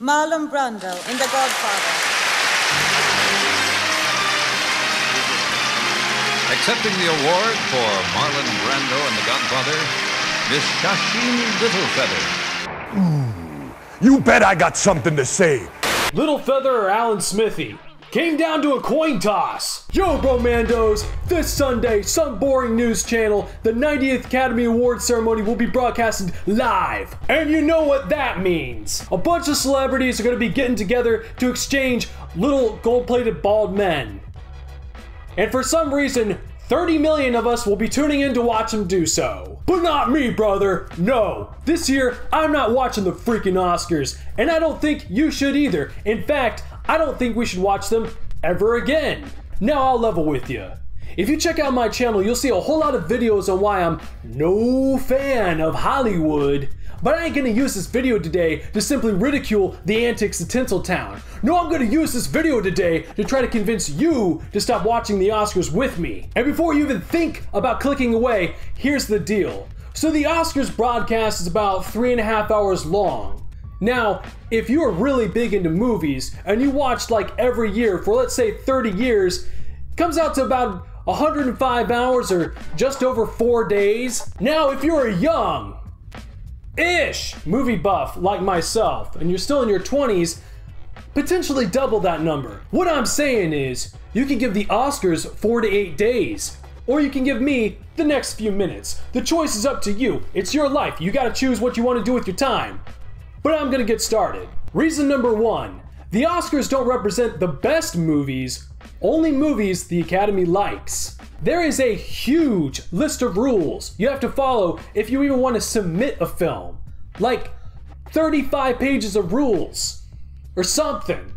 Marlon Brando in The Godfather. Accepting the award for Marlon Brando and The Godfather, Miss Shasheen Littlefeather. Ooh, you bet I got something to say. Littlefeather or Alan Smithy? Came down to a coin toss. Yo, Bromandos! This Sunday, some boring news channel, the 90th Academy Awards ceremony will be broadcasted live. And you know what that means. A bunch of celebrities are going to be getting together to exchange little gold-plated bald men. And for some reason, 30 million of us will be tuning in to watch them do so. But not me, brother. No. This year, I'm not watching the freaking Oscars. And I don't think you should either. In fact, I don't think we should watch them ever again. Now I'll level with you. If you check out my channel, you'll see a whole lot of videos on why I'm no fan of Hollywood. But I ain't gonna use this video today to simply ridicule the antics of Tinseltown. No, I'm gonna use this video today to try to convince you to stop watching the Oscars with me. And before you even think about clicking away, here's the deal. So the Oscars broadcast is about 3.5 hours long. Now, if you are really big into movies and you watched like every year for let's say 30 years, it comes out to about 105 hours or just over 4 days. Now, if you're a young-ish movie buff like myself and you're still in your 20s, potentially double that number. What I'm saying is, you can give the Oscars 4 to 8 days, or you can give me the next few minutes. The choice is up to you. It's your life. You gotta choose what you want to do with your time. But I'm gonna get started. Reason number 1, the Oscars don't represent the best movies, only movies the Academy likes. There is a huge list of rules you have to follow if you even want to submit a film. Like 35 pages of rules, or something.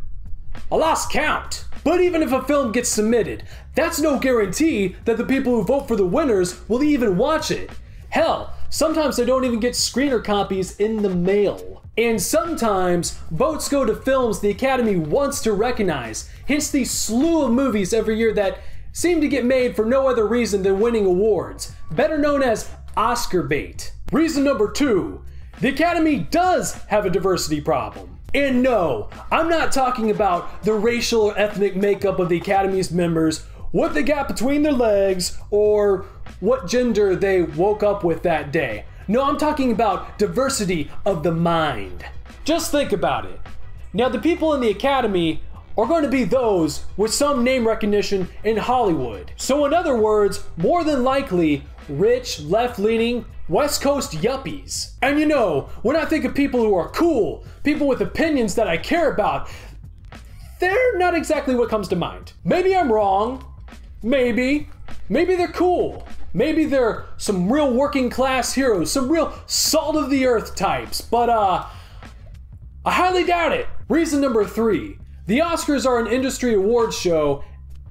I lost count. But even if a film gets submitted, that's no guarantee that the people who vote for the winners will even watch it. Hell, sometimes they don't even get screener copies in the mail. And sometimes, votes go to films the Academy wants to recognize, hence the slew of movies every year that seem to get made for no other reason than winning awards, better known as Oscar bait. Reason number 2, the Academy does have a diversity problem. And no, I'm not talking about the racial or ethnic makeup of the Academy's members, what they got between their legs, or what gender they woke up with that day. No, I'm talking about diversity of the mind. Just think about it. Now, the people in the Academy are going to be those with some name recognition in Hollywood. So in other words, more than likely, rich, left-leaning, West Coast yuppies. And you know, when I think of people who are cool, people with opinions that I care about, they're not exactly what comes to mind. Maybe I'm wrong. Maybe they're cool. Maybe they're some real working class heroes, some real salt of the earth types, but I highly doubt it. Reason number 3, the Oscars are an industry awards show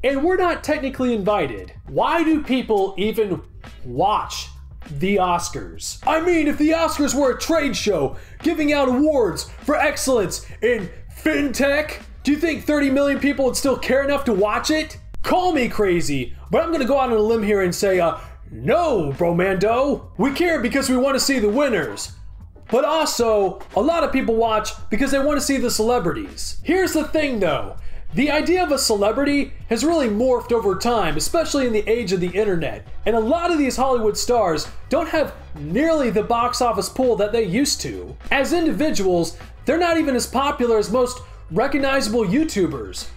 and we're not technically invited. Why do people even watch the Oscars? I mean, if the Oscars were a trade show giving out awards for excellence in fintech, do you think 30 million people would still care enough to watch it? Call me crazy, but I'm gonna go out on a limb here and say, no, Bromando. We care because we want to see the winners. But also, a lot of people watch because they want to see the celebrities. Here's the thing though, the idea of a celebrity has really morphed over time, especially in the age of the internet. And a lot of these Hollywood stars don't have nearly the box office pull that they used to. As individuals, they're not even as popular as most recognizable YouTubers.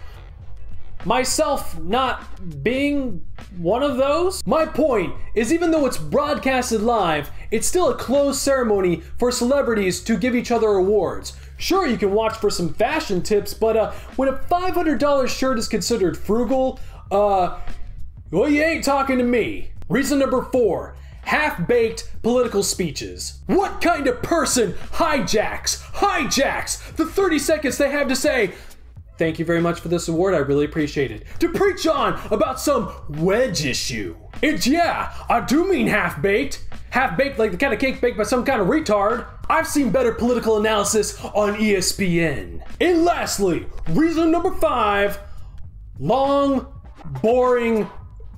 Myself not being one of those? My point is, even though it's broadcasted live, it's still a closed ceremony for celebrities to give each other awards. Sure, you can watch for some fashion tips, but when a $500 shirt is considered frugal, well, you ain't talking to me. Reason number 4, half-baked political speeches. What kind of person hijacks the 30 seconds they have to say, "Thank you very much for this award, I really appreciate it," to preach on about some wedge issue? And yeah, I do mean half-baked. Half-baked like the kind of cake baked by some kind of retard. I've seen better political analysis on ESPN. And lastly, reason number 5, long, boring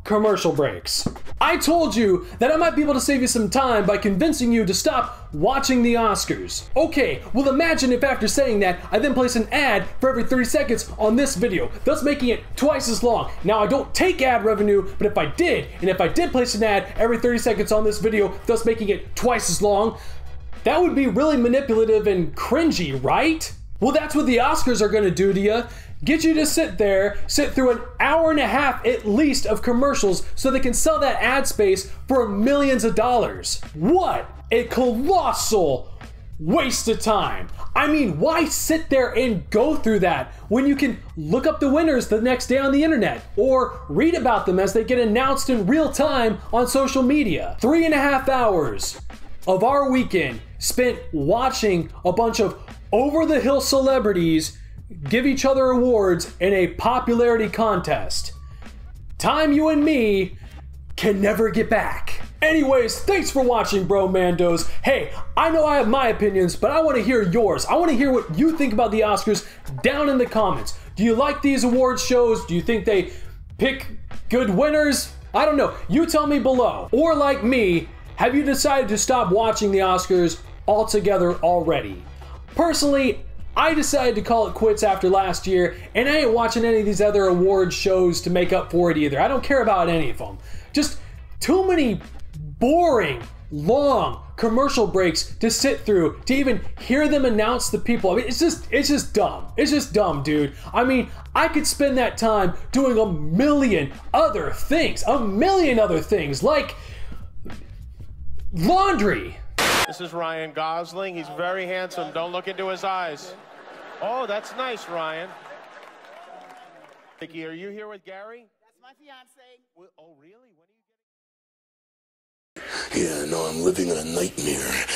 commercial breaks. I told you that I might be able to save you some time by convincing you to stop watching the Oscars. Okay, well imagine if after saying that, I then place an ad for every 30 seconds on this video, thus making it twice as long. Now I don't take ad revenue, but if I did, and if I did place an ad every 30 seconds on this video, thus making it twice as long, that would be really manipulative and cringy, right? Well, that's what the Oscars are gonna do to you. Get you to sit through an hour and a half at least of commercials so they can sell that ad space for millions of dollars. What a colossal waste of time. I mean, why sit there and go through that when you can look up the winners the next day on the internet or read about them as they get announced in real time on social media? 3.5 hours of our weekend spent watching a bunch of over-the-hill celebrities give each other awards in a popularity contest. Time you and me can never get back. Anyways, thanks for watching, Bro Mandos. Hey, I know I have my opinions, but I want to hear yours. I want to hear what you think about the Oscars down in the comments. Do you like these awards shows? Do you think they pick good winners? I don't know. You tell me below. Or like me, have you decided to stop watching the Oscars altogether already? Personally, I decided to call it quits after last year, and I ain't watching any of these other award shows to make up for it either. I don't care about any of them. Just too many boring, long commercial breaks to sit through to even hear them announce the people. I mean, it's just dumb. It's just dumb, dude. I mean, I could spend that time doing a million other things, like laundry. This is Ryan Gosling. He's very handsome. Don't look into his eyes. Oh, that's nice, Ryan. Vicky, are you here with Gary? That's my fiance. Oh, really? When are you getting... Yeah, no, I'm living in a nightmare.